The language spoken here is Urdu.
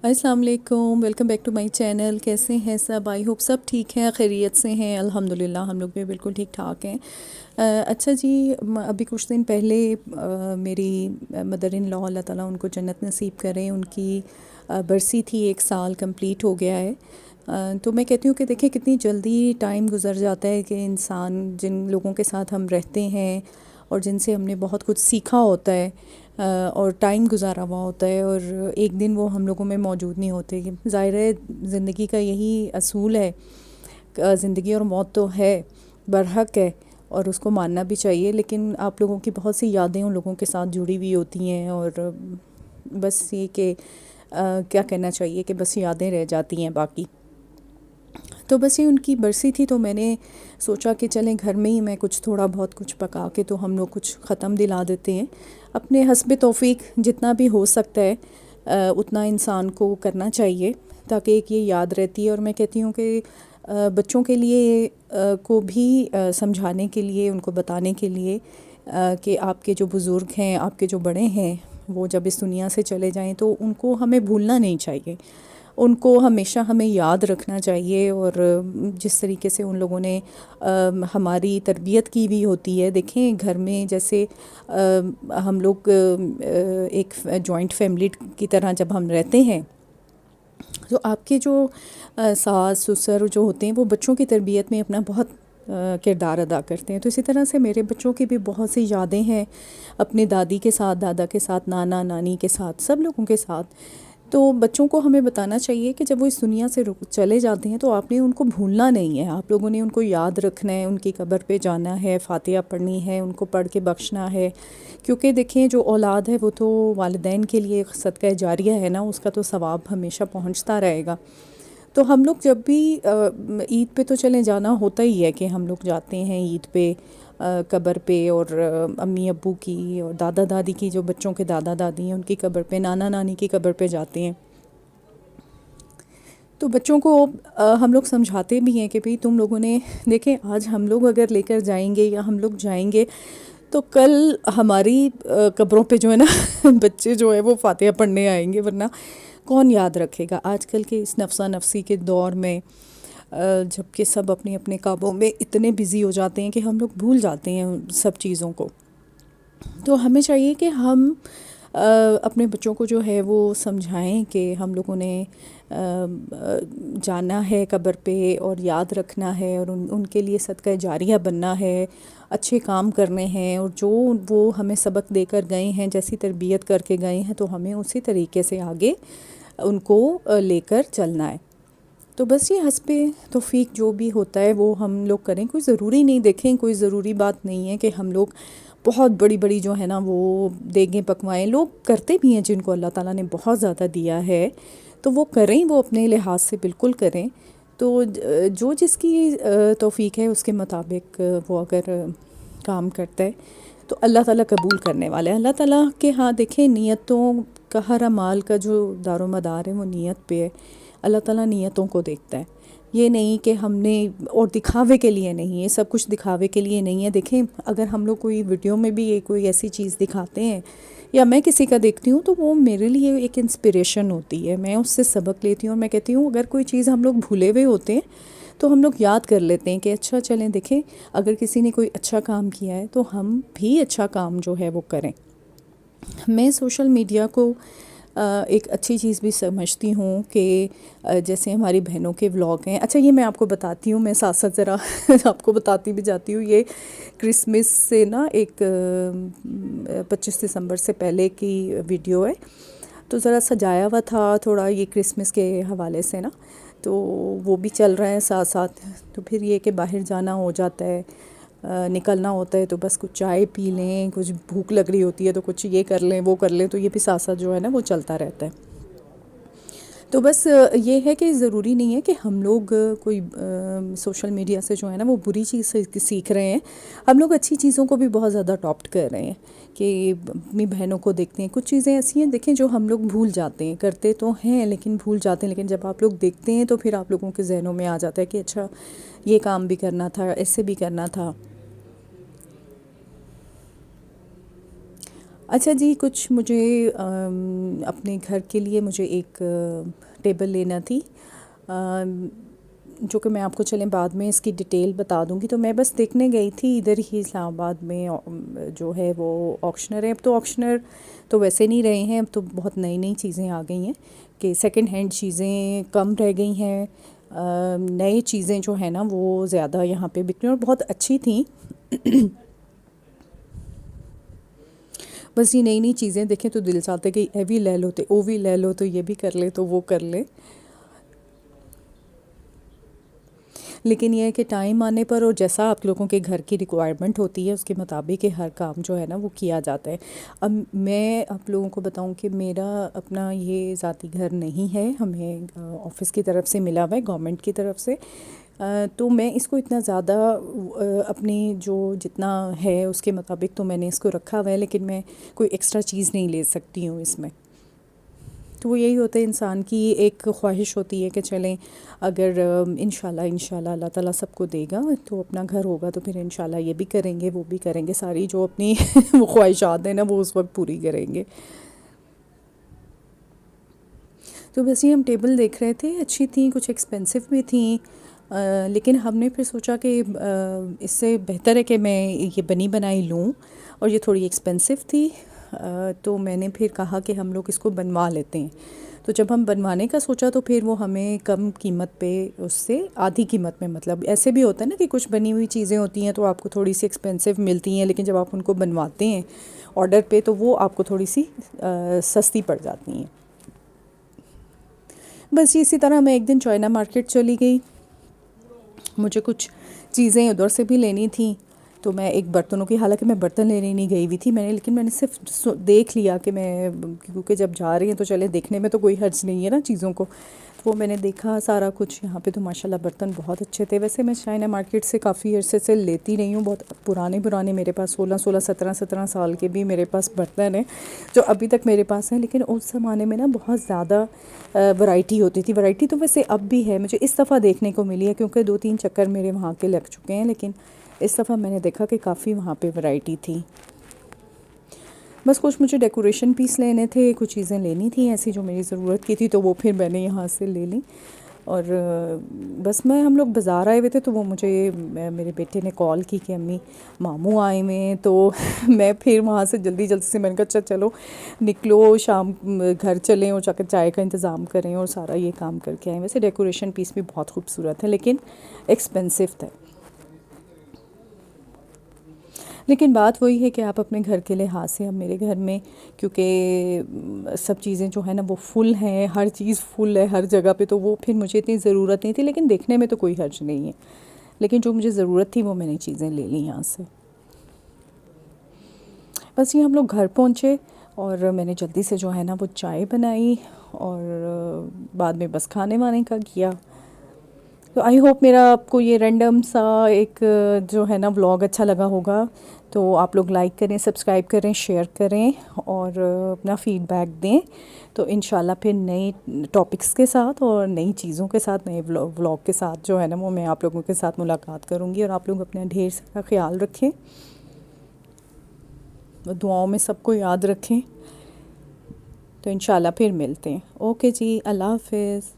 السلام علیکم، welcome back to my channel. کیسے ہیں سب؟ آئی ہوپ سب ٹھیک ہیں، خیریت سے ہیں۔ الحمدللہ ہم لوگ بھی بالکل ٹھیک ٹھاک ہیں۔ اچھا جی، ابھی کچھ دن پہلے میری مدر ان لا، اللہ تعالیٰ ان کو جنت نصیب کریں، ان کی برسی تھی، 1 سال کمپلیٹ ہو گیا ہے۔ تو میں کہتی ہوں کہ دیکھیں کتنی جلدی ٹائم گزر جاتا ہے کہ انسان جن لوگوں کے ساتھ ہم رہتے ہیں اور جن سے ہم نے بہت کچھ سیکھا ہوتا ہے اور ٹائم گزارا ہوا ہوتا ہے، اور ایک دن وہ ہم لوگوں میں موجود نہیں ہوتے۔ ظاہر ہے زندگی کا یہی اصول ہے، زندگی اور موت تو ہے، برحق ہے، اور اس کو ماننا بھی چاہیے، لیکن آپ لوگوں کی بہت سی یادیں ان لوگوں کے ساتھ جڑی ہوئی ہوتی ہیں، اور بس یہ کہ کیا کہنا چاہیے کہ بس یادیں رہ جاتی ہیں باقی۔ تو بس یہ ان کی برسی تھی، تو میں نے سوچا کہ چلیں گھر میں ہی میں کچھ تھوڑا بہت کچھ پکا کے تو ہم لوگ کچھ ختم دلا دیتے ہیں، اپنے حسب توفیق جتنا بھی ہو سکتا ہے اتنا انسان کو کرنا چاہیے، تاکہ ایک یہ یاد رہتی ہے۔ اور میں کہتی ہوں کہ بچوں کے لیے کو بھی سمجھانے کے لیے، ان کو بتانے کے لیے کہ آپ کے جو بزرگ ہیں، آپ کے جو بڑے ہیں، وہ جب اس دنیا سے چلے جائیں تو ان کو ہمیں بھولنا نہیں چاہیے، ان کو ہمیشہ ہمیں یاد رکھنا چاہیے، اور جس طریقے سے ان لوگوں نے ہماری تربیت کی بھی ہوتی ہے۔ دیکھیں گھر میں جیسے ہم لوگ ایک جوائنٹ فیملی کی طرح جب ہم رہتے ہیں، تو آپ کے جو ساس سسر جو ہوتے ہیں وہ بچوں کی تربیت میں اپنا بہت کردار ادا کرتے ہیں۔ تو اسی طرح سے میرے بچوں کی بھی بہت سی یادیں ہیں اپنے دادی کے ساتھ، دادا کے ساتھ، نانا نانی کے ساتھ، سب لوگوں کے ساتھ۔ تو بچوں کو ہمیں بتانا چاہیے کہ جب وہ اس دنیا سے چلے جاتے ہیں تو آپ نے ان کو بھولنا نہیں ہے، آپ لوگوں نے ان کو یاد رکھنا ہے، ان کی قبر پہ جانا ہے، فاتحہ پڑھنی ہے، ان کو پڑھ کے بخشنا ہے، کیونکہ دیکھیں جو اولاد ہے وہ تو والدین کے لیے صدقہ جاریہ ہے نا، اس کا تو ثواب ہمیشہ پہنچتا رہے گا۔ تو ہم لوگ جب بھی عید پہ تو چلیں جانا ہوتا ہی ہے کہ ہم لوگ جاتے ہیں عید پہ قبر پہ، اور امی ابو کی اور دادا دادی کی، جو بچوں کے دادا دادی ہیں ان کی قبر پہ، نانا نانی کی قبر پہ جاتے ہیں۔ تو بچوں کو ہم لوگ سمجھاتے بھی ہیں کہ بھئی تم لوگوں نے، دیکھیں آج ہم لوگ اگر لے کر جائیں گے یا ہم لوگ جائیں گے تو کل ہماری قبروں پہ جو ہے نا بچے جو ہے وہ فاتحہ پڑھنے آئیں گے، ورنہ کون یاد رکھے گا آج کل کے اس نفسا نفسی کے دور میں، جب کہ سب اپنے اپنے کاموں میں اتنے بزی ہو جاتے ہیں کہ ہم لوگ بھول جاتے ہیں سب چیزوں کو۔ تو ہمیں چاہیے کہ ہم اپنے بچوں کو جو ہے وہ سمجھائیں کہ ہم لوگوں نے جانا ہے قبر پہ اور یاد رکھنا ہے، اور ان کے لیے صدقہ جاریہ بننا ہے، اچھے کام کرنے ہیں، اور جو وہ ہمیں سبق دے کر گئے ہیں، جیسی تربیت کر کے گئے ہیں، تو ہمیں اسی طریقے سے آگے ان کو لے کر چلنا ہے۔ تو بس یہ حسب توفیق جو بھی ہوتا ہے وہ ہم لوگ کریں، کوئی ضروری نہیں، دیکھیں کوئی ضروری بات نہیں ہے کہ ہم لوگ بہت بڑی بڑی جو ہے نا وہ دیگیں پکوائیں، لوگ کرتے بھی ہیں جن کو اللہ تعالیٰ نے بہت زیادہ دیا ہے تو وہ کریں، وہ اپنے لحاظ سے بالکل کریں۔ تو جو جس کی توفیق ہے اس کے مطابق وہ اگر کام کرتا ہے تو اللہ تعالیٰ قبول کرنے والا ہے۔ اللہ تعالیٰ کے ہاں دیکھیں نیتوں کا، ہر اعمال کا جو دار و مدار ہے وہ نیت پہ ہے۔ اللہ تعالیٰ نیتوں کو دیکھتا ہے، یہ نہیں کہ ہم نے، اور دکھاوے کے لیے نہیں ہے، سب کچھ دکھاوے کے لیے نہیں ہے۔ دیکھیں اگر ہم لوگ کوئی ویڈیو میں بھی یہ کوئی ایسی چیز دکھاتے ہیں یا میں کسی کا دیکھتی ہوں تو وہ میرے لیے ایک انسپریشن ہوتی ہے، میں اس سے سبق لیتی ہوں، اور میں کہتی ہوں اگر کوئی چیز ہم لوگ بھولے ہوئے ہوتے ہیں تو ہم لوگ یاد کر لیتے ہیں کہ اچھا چلیں دیکھیں اگر کسی نے کوئی اچھا کام کیا ہے تو ہم بھی اچھا کام جو ہے وہ کریں۔ میں سوشل میڈیا کو ایک اچھی چیز بھی سمجھتی ہوں کہ جیسے ہماری بہنوں کے ولاگ ہیں، اچھا یہ میں آپ کو بتاتی ہوں، میں ساتھ ساتھ ذرا آپ کو بتاتی بھی جاتی ہوں، یہ کرسمس سے نا ایک 25 دسمبر سے پہلے کی ویڈیو ہے، تو ذرا سجایا ہوا تھا تھوڑا یہ کرسمس کے حوالے سے نا، تو وہ بھی چل رہا ہے ساتھ ساتھ۔ تو پھر یہ کہ باہر جانا ہو جاتا ہے، نکلنا ہوتا ہے، تو بس کچھ چائے پی لیں، کچھ بھوک لگ رہی ہوتی ہے تو کچھ یہ کر لیں وہ کر لیں، تو یہ بھی ساتھ ساتھ جو ہے نا وہ چلتا رہتا ہے۔ تو بس یہ ہے کہ ضروری نہیں ہے کہ ہم لوگ کوئی سوشل میڈیا سے جو ہے نا وہ بری چیز سیکھ رہے ہیں، ہم لوگ اچھی چیزوں کو بھی بہت زیادہ اڈاپٹ کر رہے ہیں کہ اپنی بہنوں کو دیکھتے ہیں، کچھ چیزیں ایسی ہیں دیکھیں جو ہم لوگ بھول جاتے ہیں، کرتے تو ہیں لیکن بھول جاتے ہیں، لیکن جب آپ لوگ دیکھتے ہیں تو پھر آپ لوگوں کے ذہنوں میں آ جاتا ہے کہ اچھا یہ کام بھی کرنا تھا، ایسے بھی کرنا تھا۔ اچھا جی، کچھ مجھے اپنے گھر کے لیے مجھے ایک ٹیبل لینا تھی، جو کہ میں آپ کو چلیں بعد میں اس کی ڈیٹیل بتا دوں گی۔ تو میں بس دیکھنے گئی تھی ادھر ہی اسلام آباد میں، جو ہے وہ آکشنر ہے۔ اب تو آکشنر تو ویسے نہیں رہے ہیں، اب تو بہت نئی نئی چیزیں آ گئی ہیں کہ سیکنڈ ہینڈ چیزیں کم رہ گئی ہیں، نئی چیزیں جو ہیں نا وہ زیادہ یہاں پہ بک رہی ہیں اور بہت اچھی تھیں۔ بس یہ نئی نئی چیزیں دیکھیں تو دل چاہتا ہے کہ اے بھی لے لو تو وہ بھی لے لو، تو یہ بھی کر لے تو وہ کر لے، لیکن یہ ہے کہ ٹائم آنے پر اور جیسا آپ لوگوں کے گھر کی ریکوائرمنٹ ہوتی ہے اس کے مطابق ہی ہر کام جو ہے نا وہ کیا جاتا ہے۔ اب میں آپ لوگوں کو بتاؤں کہ میرا اپنا یہ ذاتی گھر نہیں ہے، ہمیں آفس کی طرف سے ملا ہوا ہے، گورنمنٹ کی طرف سے، تو میں اس کو اتنا زیادہ اپنی جو جتنا ہے اس کے مطابق تو میں نے اس کو رکھا ہوا ہے، لیکن میں کوئی ایکسٹرا چیز نہیں لے سکتی ہوں اس میں۔ تو وہ یہی ہوتا ہے، انسان کی ایک خواہش ہوتی ہے کہ چلیں اگر انشاءاللہ اللہ تعالیٰ سب کو دے گا تو اپنا گھر ہوگا تو پھر انشاءاللہ یہ بھی کریں گے وہ بھی کریں گے، ساری جو اپنی وہ خواہشات ہیں نا وہ اس وقت پوری کریں گے۔ تو بس یہ ہم ٹیبل دیکھ رہے تھے، اچھی تھیں، کچھ ایکسپینسو بھی تھیں، لیکن ہم نے پھر سوچا کہ اس سے بہتر ہے کہ میں یہ بنی بنائی لوں، اور یہ تھوڑی ایکسپینسو تھی، تو میں نے پھر کہا کہ ہم لوگ اس کو بنوا لیتے ہیں۔ تو جب ہم بنوانے کا سوچا تو پھر وہ ہمیں کم قیمت پہ، اس سے آدھی قیمت میں، مطلب ایسے بھی ہوتا ہے نا کہ کچھ بنی ہوئی چیزیں ہوتی ہیں تو آپ کو تھوڑی سی ایکسپینسو ملتی ہیں، لیکن جب آپ ان کو بنواتے ہیں آرڈر پہ تو وہ آپ کو تھوڑی سی سستی پڑ جاتی ہیں۔ بس اسی طرح میں ایک دن چوائنا مارکیٹ چلی گئی، مجھے کچھ چیزیں ادھر سے بھی لینی تھیں، تو میں ایک برتنوں کی، حالانکہ میں برتن لینے نہیں گئی ہوئی تھی میں نے، لیکن میں نے صرف دیکھ لیا کہ میں، کیونکہ جب جا رہی ہیں تو چلے دیکھنے میں تو کوئی حرج نہیں ہے نا چیزوں کو، تو وہ میں نے دیکھا سارا کچھ یہاں پہ، تو ماشاءاللہ برتن بہت اچھے تھے۔ ویسے میں چائنا مارکیٹ سے کافی عرصے سے لیتی رہی ہوں، بہت پرانے میرے پاس 16 سال کے بھی میرے پاس برتن ہیں جو ابھی تک میرے پاس ہیں، لیکن اس زمانے میں نا بہت زیادہ ورائٹی ہوتی تھی۔ ورائٹی تو ویسے اب بھی ہے، مجھے اس دفعہ دیکھنے کو ملی ہے کیونکہ 2-3 چکر میرے وہاں کے لگ چکے ہیں، لیکن اس دفعہ میں نے دیکھا کہ کافی وہاں پہ ورائٹی تھی۔ بس کچھ مجھے ڈیکوریشن پیس لینے تھے، کچھ چیزیں لینی تھیں ایسی جو میری ضرورت کی تھی، تو وہ پھر میں نے یہاں سے لے لیں۔ اور بس ہم لوگ بازار آئے ہوئے تھے، تو وہ مجھے میرے بیٹے نے کال کی کہ امی ماموں آئے ہوئے ہیں، تو میں پھر وہاں سے جلدی سے میں نے کہا اچھا چلو نکلو، شام گھر چلیں اور جا کر چائے کا انتظام کریں اور سارا یہ کام کر کے آئیں۔ ویسے ڈیکوریشن پیس بھی بہت خوبصورت ہے لیکن ایکسپینسو تھا، لیکن بات وہی ہے کہ آپ اپنے گھر کے لحاظ سے، اب میرے گھر میں کیونکہ سب چیزیں جو ہے نا وہ فل ہیں، ہر چیز فل ہے ہر جگہ پہ، تو وہ پھر مجھے اتنی ضرورت نہیں تھی، لیکن دیکھنے میں تو کوئی حرج نہیں ہے، لیکن جو مجھے ضرورت تھی وہ میں نے چیزیں لے لیں یہاں سے۔ بس یہ ہم لوگ گھر پہنچے اور میں نے جلدی سے جو ہے نا وہ چائے بنائی، اور بعد میں بس کھانے وانے کا کیا۔ تو آئی ہوپ میرا آپ کو یہ رینڈم سا ایک جو ہے نا ولاگ اچھا لگا ہوگا، تو آپ لوگ لائک کریں، سبسکرائب کریں، شیئر کریں اور اپنا فیڈ بیک دیں، تو انشاءاللہ پھر نئے ٹاپکس کے ساتھ اور نئی چیزوں کے ساتھ، نئے ولاگ کے ساتھ جو ہے نا وہ میں آپ لوگوں کے ساتھ ملاقات کروں گی، اور آپ لوگ اپنا ڈھیر سارا خیال رکھیں، دعاؤں میں سب کو یاد رکھیں، تو انشاءاللہ پھر ملتے ہیں۔ اوکے جی، اللہ حافظ۔